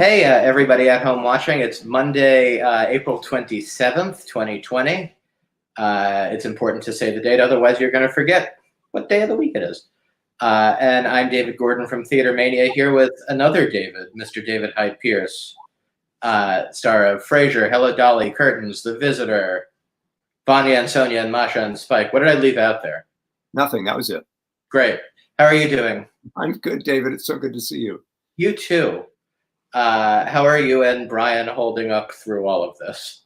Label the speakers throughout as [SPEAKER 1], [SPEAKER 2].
[SPEAKER 1] Hey, everybody at home watching. It's Monday, April 27th, 2020. It's important to say the date, otherwise you're going to forget what day of the week it is. And I'm David Gordon from TheaterMania, here with another David, Mr. David Hyde Pierce, star of Frasier, Hello Dolly, Curtains, The Visitor, Vanya and Sonia, and Masha and Spike. What did I leave out there?
[SPEAKER 2] Nothing. That was it.
[SPEAKER 1] Great. How are you doing?
[SPEAKER 2] I'm good, David. It's so good to see you.
[SPEAKER 1] You too. How are you and Brian holding up through all of this?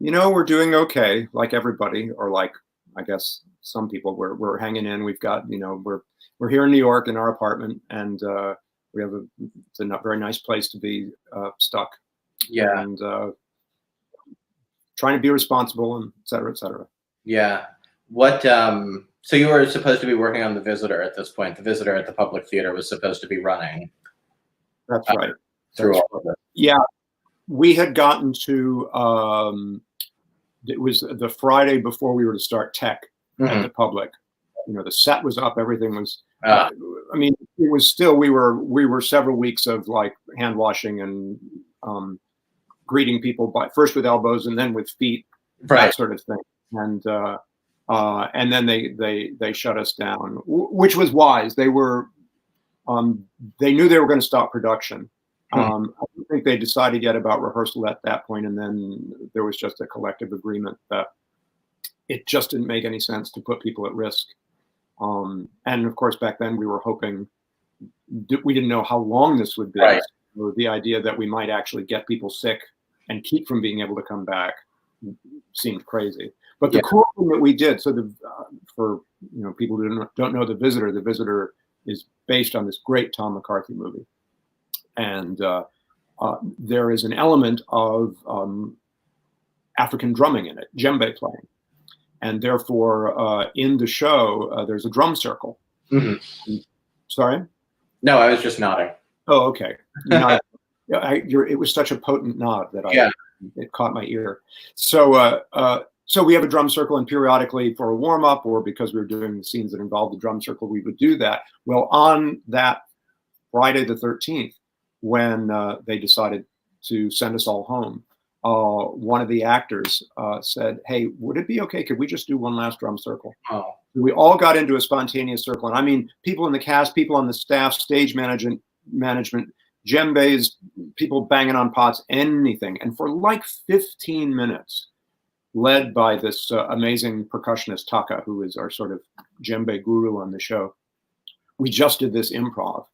[SPEAKER 2] You know, we're doing okay, like everybody, or like I guess some people. We're hanging in. We've got, we're here in New York in our apartment, and we have it's a very nice place to be stuck.
[SPEAKER 1] Yeah.
[SPEAKER 2] And trying to be responsible, and et cetera, et cetera.
[SPEAKER 1] Yeah. What? So you were supposed to be working on The Visitor at this point. The Visitor at the Public Theater was supposed to be running.
[SPEAKER 2] That's right.
[SPEAKER 1] Through all of it.
[SPEAKER 2] Yeah, we had gotten to. It was the Friday before we were to start tech at the Public. You know, the set was up, everything was. I mean, it was still. We were several weeks of like hand washing and greeting people first with elbows and then with feet,
[SPEAKER 1] right,
[SPEAKER 2] that sort of thing. And then they shut us down, which was wise. They were. They knew they were going to stop production. I don't think they decided yet about rehearsal at that point, and then there was just a collective agreement that it just didn't make any sense to put people at risk. And of course, back then we were hoping, we didn't know how long this would be.
[SPEAKER 1] Right.
[SPEAKER 2] So the idea that we might actually get people sick and keep from being able to come back seemed crazy. But the cool thing that we did, so for people who don't know The Visitor is based on this great Tom McCarthy movie. And there is an element of African drumming in it, djembe playing. And therefore, in the show, there's a drum circle. Sorry?
[SPEAKER 1] No, I was just nodding.
[SPEAKER 2] Oh, okay. It was such a potent nod that it caught my ear. So we have a drum circle, and periodically for a warm-up or because we were doing the scenes that involved the drum circle, we would do that. Well, on that Friday the 13th, when they decided to send us all home, one of the actors said, "Hey, would it be okay? Could we just do one last drum circle?"
[SPEAKER 1] Oh.
[SPEAKER 2] We all got into a spontaneous circle. And I mean, people in the cast, people on the staff, stage management, djembes, people banging on pots, anything. And for like 15 minutes, led by this amazing percussionist Taka, who is our sort of djembe guru on the show, we just did this improv.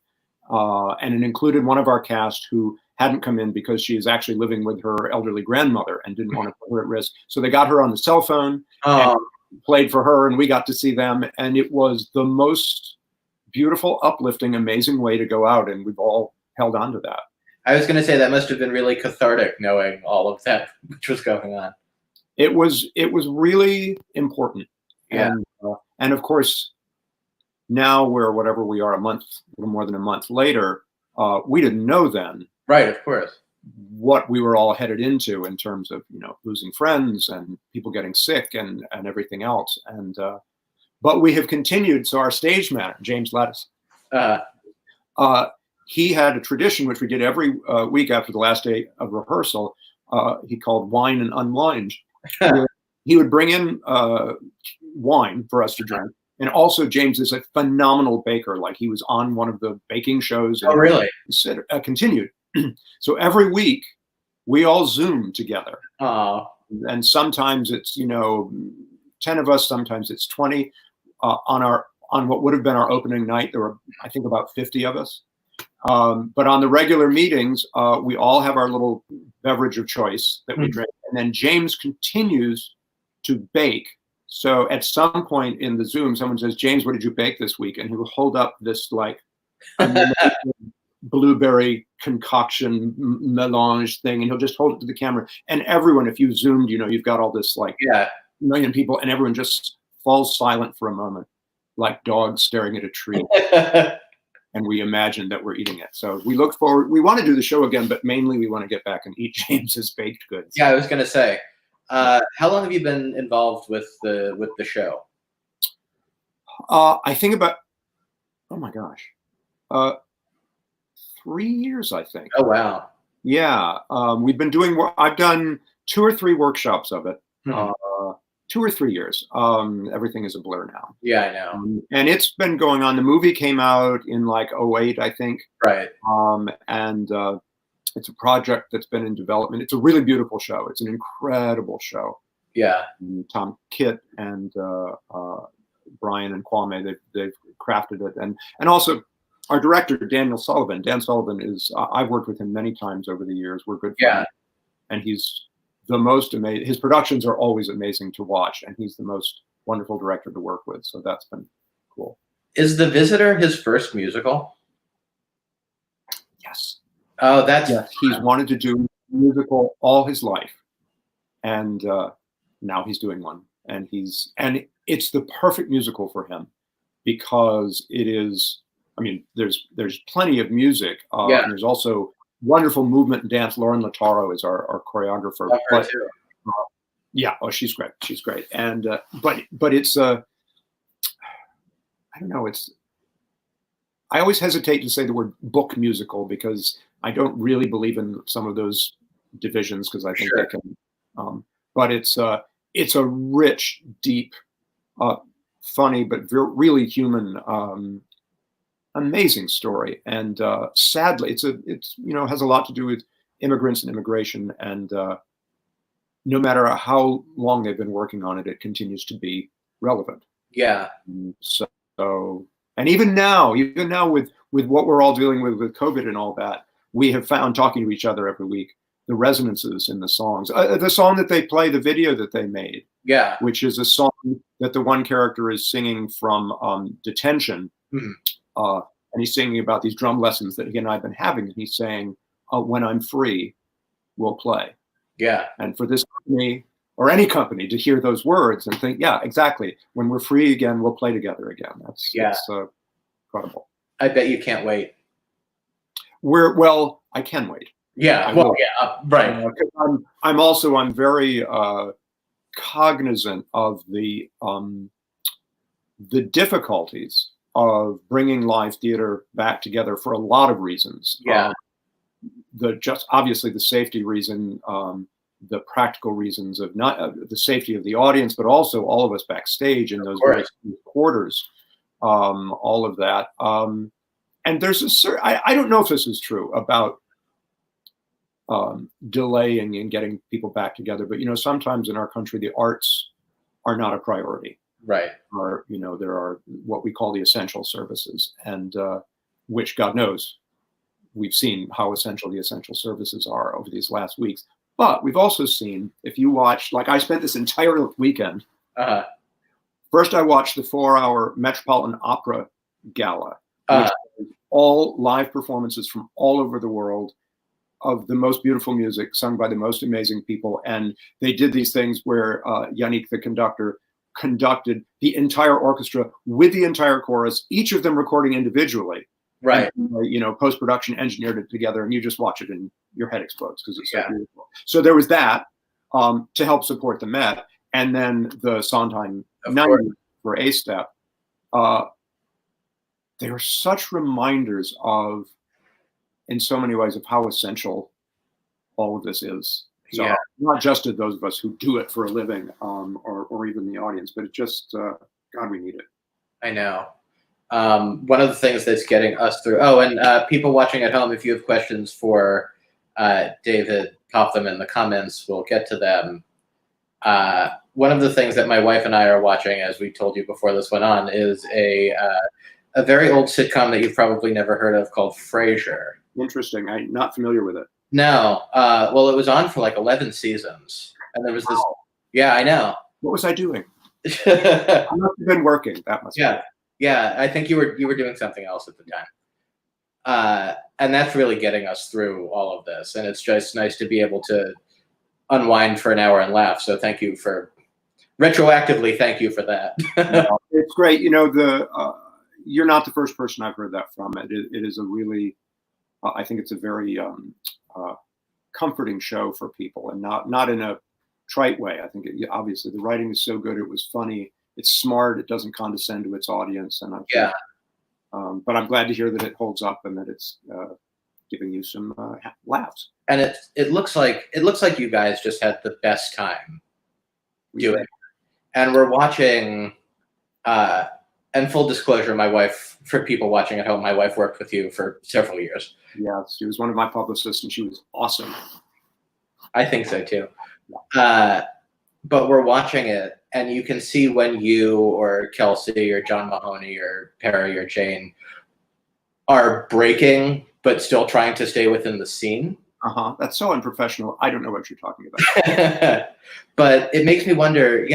[SPEAKER 2] And it included one of our cast who hadn't come in because she is actually living with her elderly grandmother and didn't want to put her at risk. So they got her on the cell phone and played for her, and we got to see them. And it was the most beautiful, uplifting, amazing way to go out. And we've all held on to that.
[SPEAKER 1] I was going to say that must have been really cathartic knowing all of that, which was going on.
[SPEAKER 2] It was really important.
[SPEAKER 1] Yeah.
[SPEAKER 2] And of course, now we're whatever we are, a little more than a month later, we didn't know then.
[SPEAKER 1] Right, of course.
[SPEAKER 2] What we were all headed into in terms of, losing friends and people getting sick and everything else. And but we have continued. So our stage manager, James Lettuce, he had a tradition which we did every week after the last day of rehearsal. He called Wine and Unwind. He would bring in wine for us to drink. And also, James is a phenomenal baker. Like, he was on one of the baking shows.
[SPEAKER 1] Oh, really?
[SPEAKER 2] Continued. So every week, we all Zoom together. And sometimes it's 10 of us. Sometimes it's 20. On what would have been our opening night, there were, I think, about 50 of us. But on the regular meetings, we all have our little beverage of choice that we drink. And then James continues to bake. So at some point in the Zoom, someone says, "James, what did you bake this week?" And he will hold up this like blueberry concoction melange thing, and he'll just hold it to the camera. And everyone, if you Zoomed, you've got all this like million people, and everyone just falls silent for a moment, like dogs staring at a tree. And we imagine that we're eating it. So we look forward. We want to do the show again, but mainly we want to get back and eat James's baked goods.
[SPEAKER 1] Yeah, I was going to say. How long have you been involved with the show?
[SPEAKER 2] I think about, oh my gosh, 3 years, I think.
[SPEAKER 1] Oh, wow.
[SPEAKER 2] Yeah, we've been doing. I've done 2 or 3 workshops of it.
[SPEAKER 1] Mhm.
[SPEAKER 2] 2 or 3 years. Everything is a blur now.
[SPEAKER 1] Yeah, I know.
[SPEAKER 2] And it's been going on. The movie came out in like '08, I think.
[SPEAKER 1] Right.
[SPEAKER 2] And it's a project that's been in development. It's a really beautiful show. It's an incredible show.
[SPEAKER 1] Yeah.
[SPEAKER 2] Tom Kitt and Brian and Kwame, they've crafted it, and also our director Daniel Sullivan. Dan Sullivan is I've worked with him many times over the years. We're good
[SPEAKER 1] Yeah.
[SPEAKER 2] friends, and he's the most amazing. His productions are always amazing to watch, and he's the most wonderful director to work with. So that's been cool.
[SPEAKER 1] Is The Visitor his first musical?
[SPEAKER 2] Yes.
[SPEAKER 1] Oh, that's
[SPEAKER 2] Yes. He's wanted to do a musical all his life, and now he's doing one. And it's the perfect musical for him because it is. I mean, there's plenty of music.
[SPEAKER 1] Yeah.
[SPEAKER 2] And there's also wonderful movement and dance. Lauren Lataro is our choreographer.
[SPEAKER 1] Love her too.
[SPEAKER 2] Yeah, oh, she's great. She's great. And but it's I don't know. I always hesitate to say the word book musical because I don't really believe in some of those divisions because I think
[SPEAKER 1] Sure.
[SPEAKER 2] they can. But it's a rich, deep, funny, but really human, amazing story. And sadly, it's has a lot to do with immigrants and immigration. And no matter how long they've been working on it, it continues to be relevant.
[SPEAKER 1] Yeah.
[SPEAKER 2] So, and even now with what we're all dealing with COVID and all that, we have found talking to each other every week the resonances in the songs. The song that they play, the video that they made,
[SPEAKER 1] Yeah.
[SPEAKER 2] which is a song that the one character is singing from detention,
[SPEAKER 1] Mhm.
[SPEAKER 2] and he's singing about these drum lessons that he and I've been having. And he's saying, "When I'm free, we'll play."
[SPEAKER 1] Yeah.
[SPEAKER 2] And for this company or any company to hear those words and think, yeah, exactly. When we're free again, we'll play together again. That's incredible.
[SPEAKER 1] I bet you can't wait.
[SPEAKER 2] I can wait.
[SPEAKER 1] Yeah.
[SPEAKER 2] I
[SPEAKER 1] Well,
[SPEAKER 2] will.
[SPEAKER 1] yeah. Right.
[SPEAKER 2] I'm very cognizant of the difficulties of bringing live theater back together for a lot of reasons.
[SPEAKER 1] Yeah.
[SPEAKER 2] Obviously the safety reason, the practical reasons of not the safety of the audience, but also all of us backstage in those various quarters, all of that. And there's I don't know if this is true about delaying and getting people back together, but sometimes in our country the arts are not a priority.
[SPEAKER 1] Right.
[SPEAKER 2] Or there are what we call the essential services, and which God knows we've seen how essential the essential services are over these last weeks. But we've also seen, if you watch, like I spent this entire weekend. First, I watched the 4-hour Metropolitan Opera Gala, which was all live performances from all over the world of the most beautiful music sung by the most amazing people. And they did these things where Yannick, the conductor, conducted the entire orchestra with the entire chorus, each of them recording individually.
[SPEAKER 1] Right.
[SPEAKER 2] And, post-production engineered it together, and you just watch it and your head explodes because it's so beautiful. So there was that to help support the Met, and then the Sondheim 90 for A Step. They are such reminders of, in so many ways, of how essential all of this is. So not just to those of us who do it for a living, or even the audience, but it just, God, we need it.
[SPEAKER 1] I know. One of the things that's getting us through. Oh, and people watching at home, if you have questions for David, pop them in the comments. We'll get to them. One of the things that my wife and I are watching, as we told you before this went on, is a very old sitcom that you've probably never heard of called Frasier.
[SPEAKER 2] Interesting. I'm not familiar with it.
[SPEAKER 1] No. Well, it was on for like 11 seasons. And there was this. Yeah, I know.
[SPEAKER 2] What was I doing? I must have been working. That must be.
[SPEAKER 1] Yeah, I think you were doing something else at the time. And that's really getting us through all of this. And it's just nice to be able to unwind for an hour and laugh. So thank you for retroactively. Thank you for that.
[SPEAKER 2] It's great. You're not the first person I've heard that from. It is a really, I think it's a very comforting show for people, and not in a trite way. I think obviously the writing is so good. It was funny. It's smart. It doesn't condescend to its audience, and but I'm glad to hear that it holds up and that it's giving you some laughs.
[SPEAKER 1] And it looks like you guys just had the best time doing it. And we're watching. And full disclosure, my wife, for people watching at home, my wife worked with you for several years.
[SPEAKER 2] Yeah, she was one of my publicists, and she was awesome.
[SPEAKER 1] I think so too. But we're watching it, and you can see when you or Kelsey or John Mahoney or Perry or Jane are breaking, but still trying to stay within the scene.
[SPEAKER 2] That's so unprofessional. I don't know what you're talking about.
[SPEAKER 1] But it makes me wonder,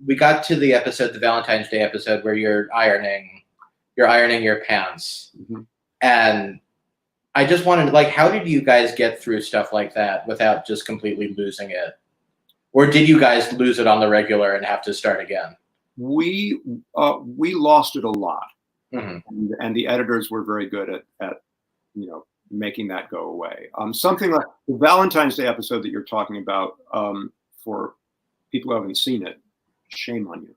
[SPEAKER 1] we got to the episode, the Valentine's Day episode, where you're ironing your pants.
[SPEAKER 2] Mm-hmm.
[SPEAKER 1] And I just wanted, how did you guys get through stuff like that without just completely losing it? Or did you guys lose it on the regular and have to start again?
[SPEAKER 2] We lost it a lot.
[SPEAKER 1] Mm-hmm.
[SPEAKER 2] And the editors were very good at making that go away. Something like the Valentine's Day episode that you're talking about, for people who haven't seen it, shame on you.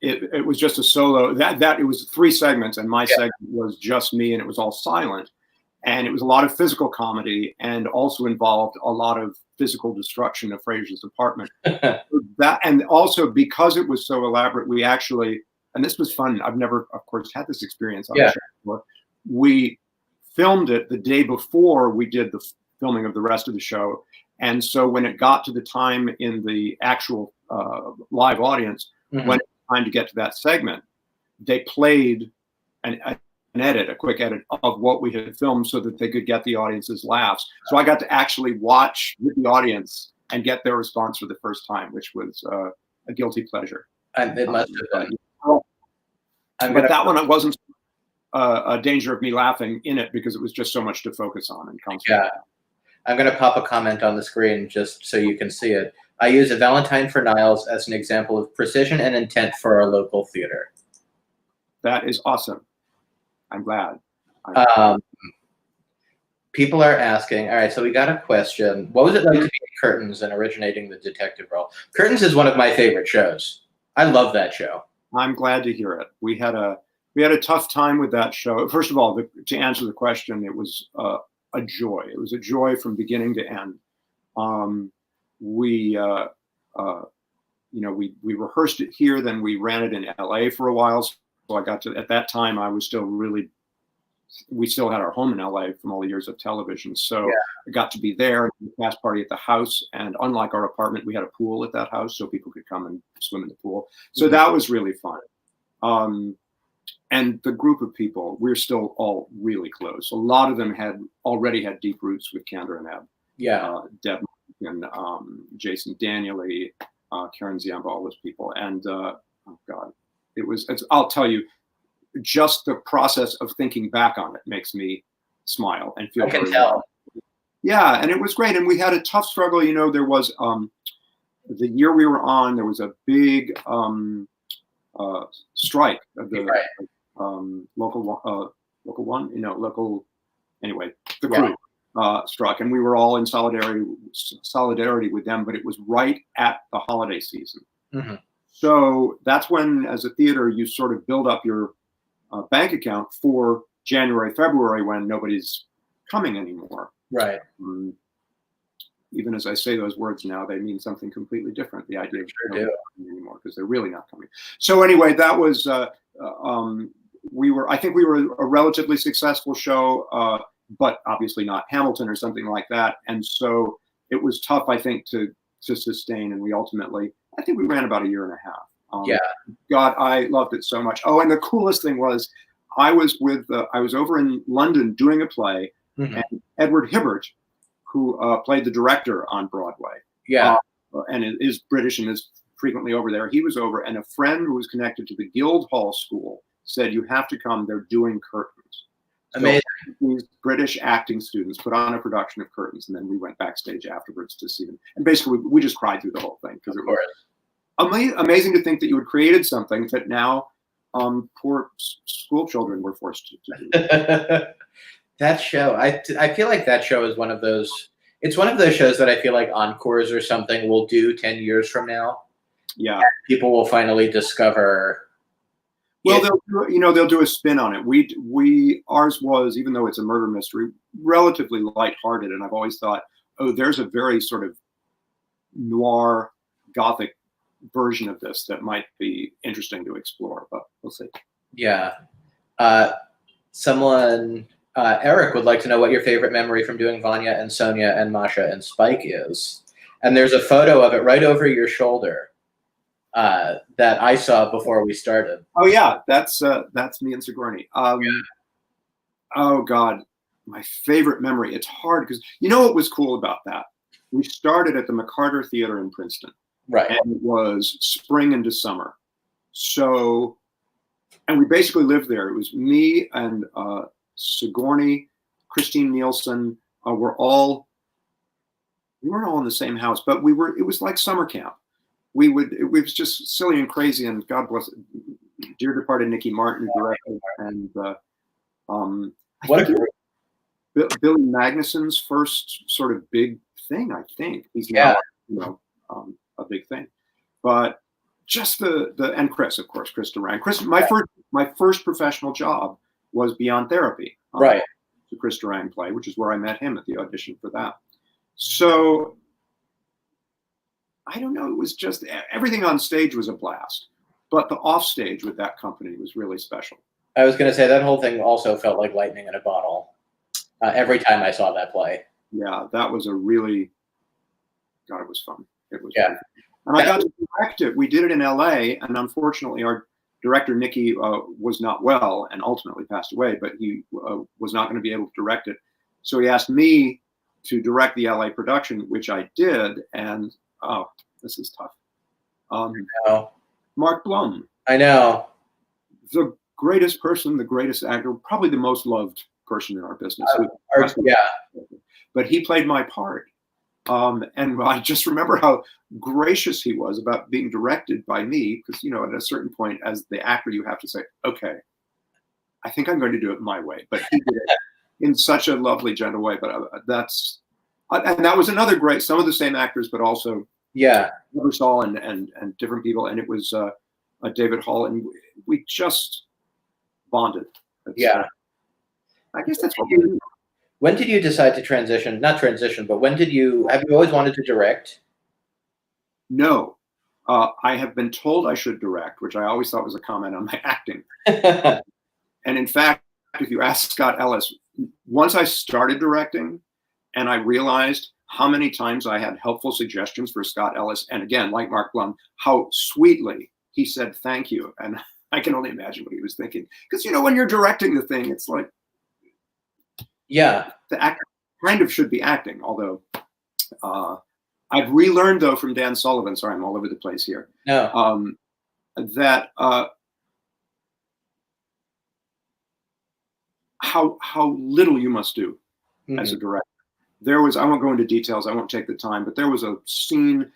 [SPEAKER 2] It was just a solo. That it was 3 segments, and my segment was just me, and it was all silent, and it was a lot of physical comedy, and also involved a lot of physical destruction of Frasier's apartment. That, and also because it was so elaborate, we actually, and this was fun. I've never, of course, had this experience on the show before. We filmed it the day before we did the filming of the rest of the show. And so when it got to the time in the actual live audience,
[SPEAKER 1] mm-hmm.
[SPEAKER 2] when it was time to get to that segment, they played a quick edit of what we had filmed so that they could get the audience's laughs. So I got to actually watch with the audience and get their response for the first time, which was a guilty pleasure.
[SPEAKER 1] It must have been.
[SPEAKER 2] But that one, it wasn't a danger of me laughing in it because it was just so much to focus on and concentrate.
[SPEAKER 1] Yeah. I'm going to pop a comment on the screen just so you can see it. I use A Valentine for Niles as an example of precision and intent for our local theater.
[SPEAKER 2] That is awesome. I'm glad.
[SPEAKER 1] People are asking, all right, so we got a question. What was it like to be in Curtains and originating the detective role? Curtains is one of my favorite shows. I love that show.
[SPEAKER 2] I'm glad to hear it. We had a tough time with that show. First of all, to answer the question, it was a joy. It was a joy from beginning to end. We rehearsed it here, then we ran it in LA for a while. So I got to, at that time, we still had our home in LA from all the years of television. So I got to be there, the cast party at the house. And unlike our apartment, we had a pool at that house so people could come and swim in the pool. So that was really fun. And the group of people, we're still all really close. A lot of them had already had deep roots with Kander and Ebb.
[SPEAKER 1] Yeah.
[SPEAKER 2] Deb and Jason Daniely, Karen Ziamba, all those people. And oh God, I'll tell you, just the process of thinking back on it makes me smile and feel.
[SPEAKER 1] I can tell.
[SPEAKER 2] Yeah, and it was great. And we had a tough struggle. There was the year we were on, there was a big strike of the the crew struck, and we were all in solidarity with them, but it was right at the holiday season.
[SPEAKER 1] Mm-hmm.
[SPEAKER 2] So that's when, as a theater, you sort of build up your bank account for January, February, when nobody's coming anymore.
[SPEAKER 1] Right.
[SPEAKER 2] Even as I say those words now, they mean something completely different. The idea of
[SPEAKER 1] coming
[SPEAKER 2] anymore, because they're really not coming. So anyway, that was I think we were a relatively successful show, but obviously not Hamilton or something like that. And so it was tough, I think, to sustain. And we ultimately, I think we ran about a year and a half. God, I loved it so much. Oh, and the coolest thing was, I was over in London doing a play,
[SPEAKER 1] mm-hmm.
[SPEAKER 2] and Edward Hibbert, who played the director on Broadway, and is British and is frequently over there. He was over, and a friend who was connected to the Guildhall School said, "You have to come. They're doing Curtains."
[SPEAKER 1] Amazing.
[SPEAKER 2] So these British acting students put on a production of Curtains, and then we went backstage afterwards to see them. And basically, we just cried through the whole thing because it was amazing to think that you had created something that now poor school children were forced to do.
[SPEAKER 1] That show, I feel like that show is one of those. It's one of those shows that I feel like Encores or something will do 10 years from now.
[SPEAKER 2] Yeah,
[SPEAKER 1] people will finally discover.
[SPEAKER 2] Well, they'll do a spin on it. Ours was, even though it's a murder mystery, relatively lighthearted, and I've always thought, oh, there's a very sort of noir, gothic version of this that might be interesting to explore, but we'll see.
[SPEAKER 1] Yeah. Someone, Eric, would like to know what your favorite memory from doing Vanya and Sonia and Masha and Spike is. And there's a photo of it right over your shoulder that I saw before we started.
[SPEAKER 2] Oh yeah, that's me and Sigourney. Oh God, my favorite memory. It's hard because you know what was cool about that? We started at the McCarter Theater in Princeton.
[SPEAKER 1] Right.
[SPEAKER 2] And it was spring into summer. So, and we basically lived there. It was me and Sigourney, Christine Nielsen. We weren't all in the same house, but it was like summer camp. It was just silly and crazy, and God bless it, dear departed Nikki Martin directed, and Billy Magnuson's first sort of big thing, I think. He's now, a big thing, but just and Chris, of course, Chris Durang. My first professional job was Beyond Therapy,
[SPEAKER 1] right?
[SPEAKER 2] The Chris Durang play, which is where I met him at the audition for that. So I don't know. It was just everything on stage was a blast, but the off stage with that company was really special.
[SPEAKER 1] I was going to say that whole thing also felt like lightning in a bottle. Every time I saw that play.
[SPEAKER 2] Yeah, that was it was fun. It was
[SPEAKER 1] fun.
[SPEAKER 2] And I got to direct it. We did it in LA, and unfortunately our director, Nicky, was not well and ultimately passed away, but he was not going to be able to direct it. So he asked me to direct the LA production, which I did, and this is tough. Mark Blum.
[SPEAKER 1] I know.
[SPEAKER 2] The greatest person, the greatest actor, probably the most loved person in our business. But he played my part. And I just remember how gracious he was about being directed by me, because, at a certain point as the actor, you have to say, okay, I think I'm going to do it my way. But he did it in such a lovely, gentle way. But and that was another great, some of the same actors, but also Neversall and different people. And it was David Hall, and we just bonded. I guess that's what we do.
[SPEAKER 1] When did you decide to transition? Not transition, but have you always wanted to direct?
[SPEAKER 2] No. I have been told I should direct, which I always thought was a comment on my acting. And in fact, if you ask Scott Ellis, once I started directing and I realized how many times I had helpful suggestions for Scott Ellis, and again, like Mark Blum, how sweetly he said thank you. And I can only imagine what he was thinking. Because, when you're directing the thing, it's like, the actor kind of should be acting, although I've relearned, though, from Dan Sullivan, sorry, I'm all over the place here, that how little you must do as a director. I won't go into details, I won't take the time, but there was a scene,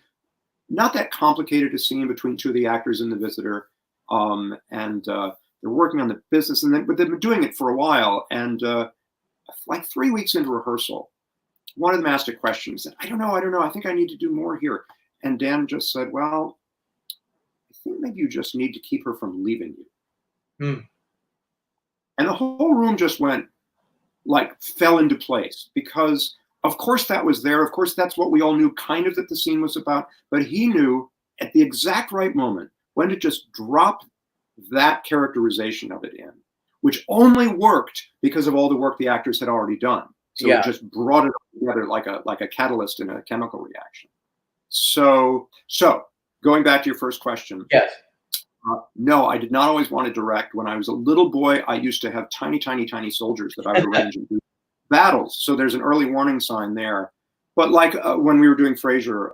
[SPEAKER 2] not that complicated a scene between two of the actors and the visitor, and they're working on the business, but they've been doing it for a while, and like 3 weeks into rehearsal, one of them asked a question. He said, I don't know. I think I need to do more here. And Dan just said, well, I think maybe you just need to keep her from leaving you. And the whole room just fell into place, because of course that was there. Of course, that's what we all knew kind of that the scene was about. But he knew at the exact right moment when to just drop that characterization of it in, which only worked because of all the work the actors had already done. So it just brought it together like a catalyst in a chemical reaction. So going back to your first question.
[SPEAKER 1] Yes.
[SPEAKER 2] No, I did not always want to direct. When I was a little boy, I used to have tiny, tiny, tiny soldiers that I would arrange in battles. So there's an early warning sign there. But like when we were doing Frasier,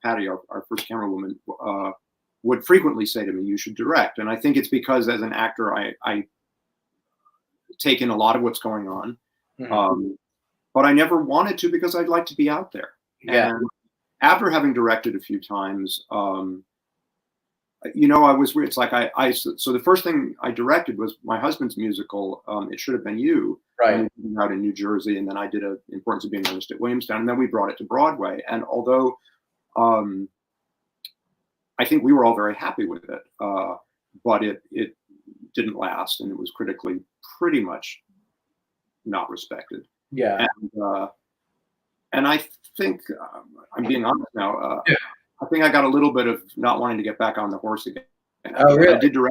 [SPEAKER 2] Patty, our first camera woman, would frequently say to me, you should direct. And I think it's because as an actor, I take in a lot of what's going on. But I never wanted to, because I'd like to be out there. And after having directed a few times, it's like so the first thing I directed was my husband's musical, It Should Have Been You,
[SPEAKER 1] right,
[SPEAKER 2] out in New Jersey. And then I did Importance of Being Honest at Williamstown. And then we brought it to Broadway. And although I think we were all very happy with it, but it didn't last, and it was critically pretty much not respected.
[SPEAKER 1] Yeah.
[SPEAKER 2] And I think I'm being honest now.
[SPEAKER 1] Yeah.
[SPEAKER 2] I think I got a little bit of not wanting to get back on the horse again.
[SPEAKER 1] Oh, really?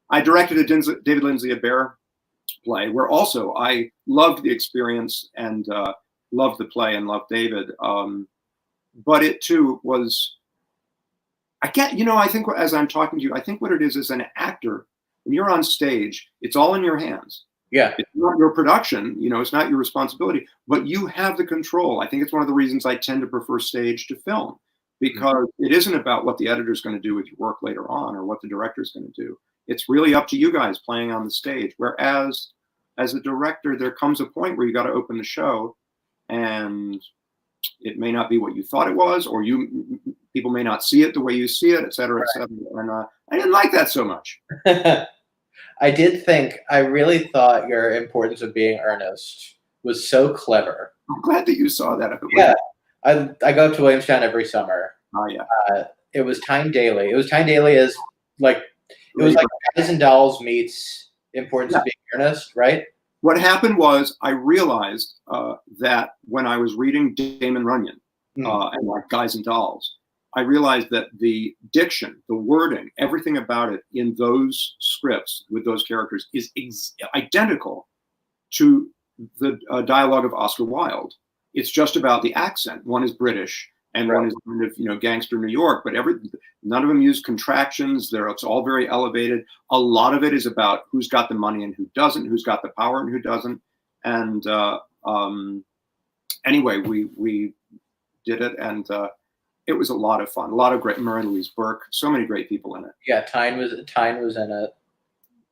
[SPEAKER 2] I directed a David Lindsay a Bear play, where also I loved the experience and loved the play and loved David. But it too was, I think as I'm talking to you, I think what it is as an actor, when you're on stage, it's all in your hands.
[SPEAKER 1] Yeah.
[SPEAKER 2] It's not your production, it's not your responsibility, but you have the control. I think it's one of the reasons I tend to prefer stage to film, because it isn't about what the editor's going to do with your work later on or what the director's going to do. It's really up to you guys playing on the stage. Whereas as a director, there comes a point where you got to open the show, and it may not be what you thought it was, or people may not see it the way you see it, et cetera, et cetera. And I didn't like that so much.
[SPEAKER 1] I really thought your importance of being earnest was so clever.
[SPEAKER 2] I'm glad that you saw that.
[SPEAKER 1] Yeah. I go up to Williamstown every summer.
[SPEAKER 2] Oh, yeah.
[SPEAKER 1] It was Tyne Daly. It was Tyne Daly as like, it was like Guys and Dolls meets importance of being earnest, right?
[SPEAKER 2] What happened was I realized that when I was reading Damon Runyon and like Guys and Dolls, I realized that the diction, the wording, everything about it in those scripts with those characters is identical to the dialogue of Oscar Wilde. It's just about the accent. One is British and one is kind of, gangster New York, but none of them use contractions. It's all very elevated. A lot of it is about who's got the money and who doesn't, who's got the power and who doesn't. And anyway, we did it, and it was a lot of fun. A lot of great, Murray Louise Burke, so many great people in it.
[SPEAKER 1] Yeah, Tyne was in it.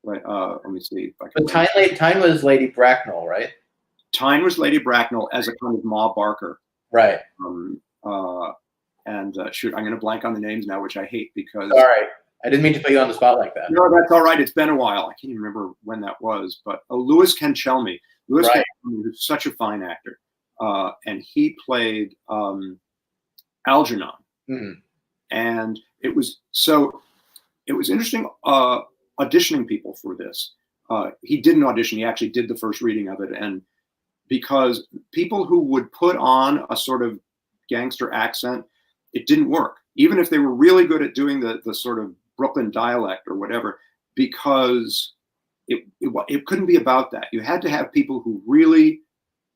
[SPEAKER 2] Let me see if I
[SPEAKER 1] can. But Tyne was Lady Bracknell, right?
[SPEAKER 2] Tyne was Lady Bracknell as a kind of Ma Barker.
[SPEAKER 1] Right.
[SPEAKER 2] Shoot, I'm going to blank on the names now, which I hate because.
[SPEAKER 1] All right. I didn't mean to put you on the spot like that.
[SPEAKER 2] No, that's all right. It's been a while. I can't even remember when that was, but Louis Kenchelmy. Louis Kenchelmy is such a fine actor, and he played Algernon, and it was interesting auditioning people for this. He didn't audition; he actually did the first reading of it, and because people who would put on a sort of gangster accent, it didn't work, even if they were really good at doing the sort of Brooklyn dialect or whatever, because it couldn't be about that. You had to have people who really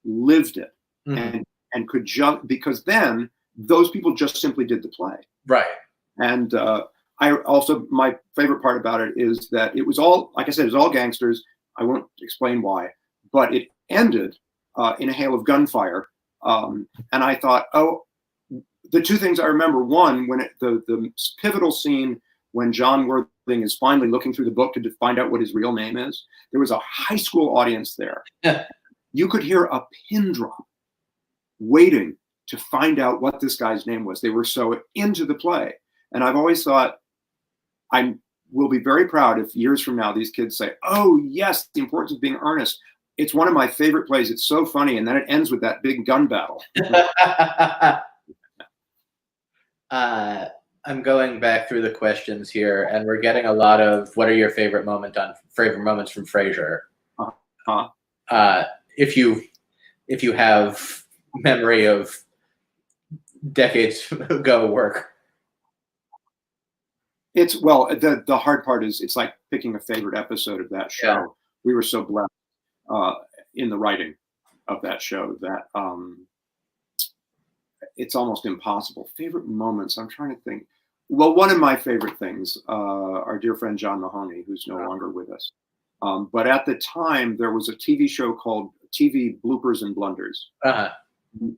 [SPEAKER 2] lived it and could just, because then those people just simply did the play.
[SPEAKER 1] Right.
[SPEAKER 2] And I also, my favorite part about it is that it was all, like I said, it was all gangsters. I won't explain why, but it ended in a hail of gunfire. And I thought, the two things I remember, one, when the pivotal scene when John Worthing is finally looking through the book to find out what his real name is, there was a high school audience there. You could hear a pin drop waiting to find out what this guy's name was. They were so into the play. And I've always thought, I will be very proud if years from now these kids say, oh, yes, the importance of being earnest. It's one of my favorite plays. It's so funny. And then it ends with that big gun battle.
[SPEAKER 1] I'm going back through the questions here, and we're getting a lot of what are your favorite moments from Frasier. If you have memory of decades ago work.
[SPEAKER 2] It's, well, the hard part is it's like picking a favorite episode of that show. Yeah. We were so blessed in the writing of that show that it's almost impossible. Favorite moments, I'm trying to think. Well, one of my favorite things, our dear friend John Mahoney, who's no longer with us. But at the time, there was a TV show called TV Bloopers and Blunders.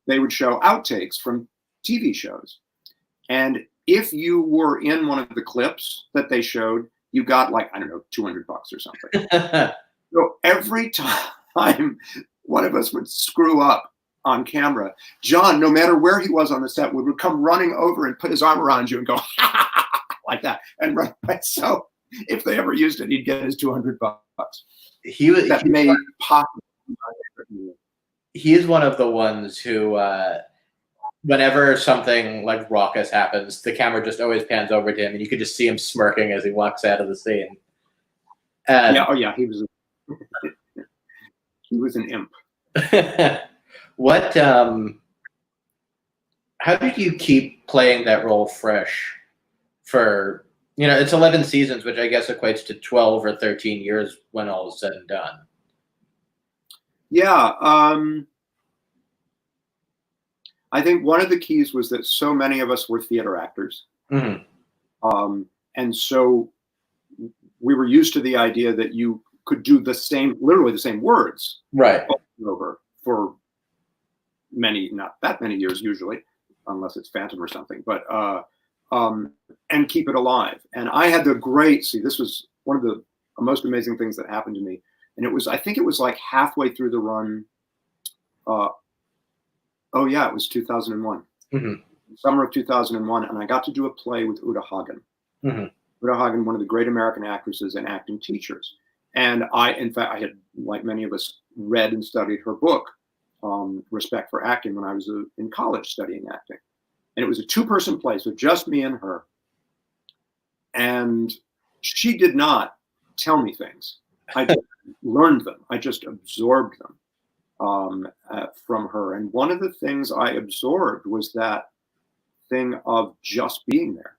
[SPEAKER 2] They would show outtakes from TV shows. And if you were in one of the clips that they showed, you got like, I don't know, $200 or something. So every time one of us would screw up on camera, John, no matter where he was on the set, would come running over and put his arm around you and go, like that. And right. So if they ever used it, he'd get his $200. He
[SPEAKER 1] is one of the ones who, whenever something like raucous happens, the camera just always pans over to him, and you could just see him smirking as he walks out of the scene. And
[SPEAKER 2] Yeah. Oh, yeah. He was. He was an imp.
[SPEAKER 1] what? How did you keep playing that role fresh for? It's 11 seasons, which I guess equates to 12 or 13 years when all is said and done.
[SPEAKER 2] Yeah. I think one of the keys was that so many of us were theater actors.
[SPEAKER 1] Mm-hmm.
[SPEAKER 2] And so we were used to the idea that you could do literally the same words
[SPEAKER 1] Right.
[SPEAKER 2] over and over for not that many years usually, unless it's Phantom or something, but and keep it alive. And I had this was one of the most amazing things that happened to me. And I think it was like halfway through the run. It was 2001.
[SPEAKER 1] Mm-hmm.
[SPEAKER 2] Summer of 2001, and I got to do a play with Uta Hagen.
[SPEAKER 1] Mm-hmm.
[SPEAKER 2] Uta Hagen, one of the great American actresses and acting teachers. And I had, like many of us, read and studied her book, Respect for Acting, when I was in college studying acting. And it was a two-person play, so just me and her. And she did not tell me things. I just learned them. I just absorbed them from her. And one of the things I absorbed was that thing of just being there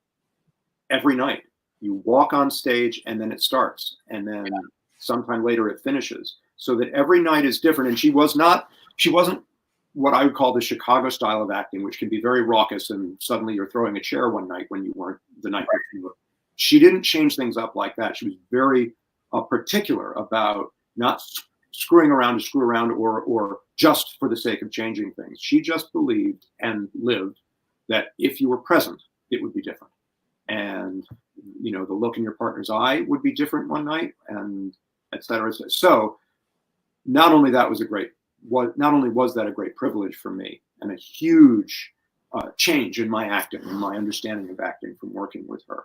[SPEAKER 2] every night. You walk on stage and then it starts, and then sometime later it finishes, so that every night is different. And she wasn't what I would call the Chicago style of acting, which can be very raucous and suddenly you're throwing a chair one night when you weren't the night before. She didn't change things up like that. She was very particular about not screwing around to screw around or just for the sake of changing things. She just believed and lived that if you were present, it would be different. And, the look in your partner's eye would be different one night, and et cetera. So not only was that a great privilege for me and a huge change in my acting and my understanding of acting from working with her,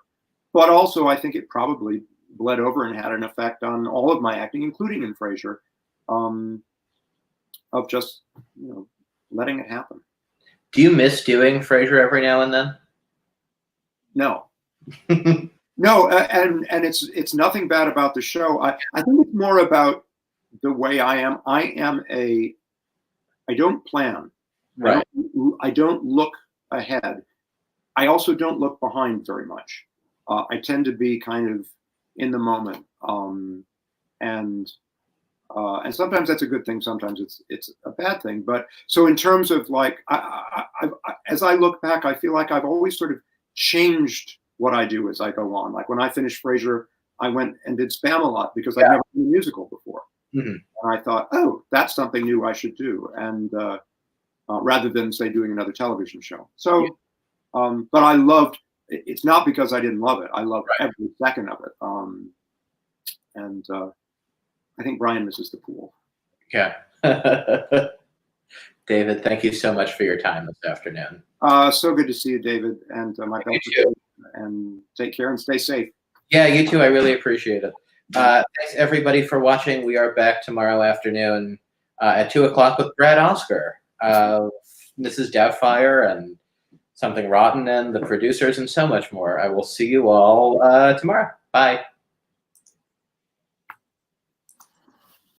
[SPEAKER 2] but also I think it probably bled over and had an effect on all of my acting, including in Frasier, of just, letting it happen.
[SPEAKER 1] Do you miss doing Frasier every now and then?
[SPEAKER 2] No. No, and it's nothing bad about the show. I think it's more about the way I am. I don't plan.
[SPEAKER 1] Right.
[SPEAKER 2] I don't look ahead. I also don't look behind very much. I tend to be kind of in the moment. And sometimes that's a good thing. Sometimes it's a bad thing. But so in terms of like, as I look back, I feel like I've always sort of changed what I do as I go on. Like when I finished Frasier, I went and did Spam-A-Lot because I'd never done a musical before. Mm-hmm. And I thought, oh, that's something new I should do. And rather than say doing another television show. So, but I loved, it's not because I didn't love it. I loved every second of it. And I think Brian misses the pool.
[SPEAKER 1] Yeah. David, thank you so much for your time this afternoon.
[SPEAKER 2] So good to see you, David. And my best wishes. And take care and stay safe.
[SPEAKER 1] Yeah, you too. I really appreciate it. Thanks everybody for watching. We are back tomorrow afternoon at 2:00 with Brad Oscar, Mrs. Doubtfire, and Something Rotten, and the producers, and so much more. I will see you all tomorrow. Bye.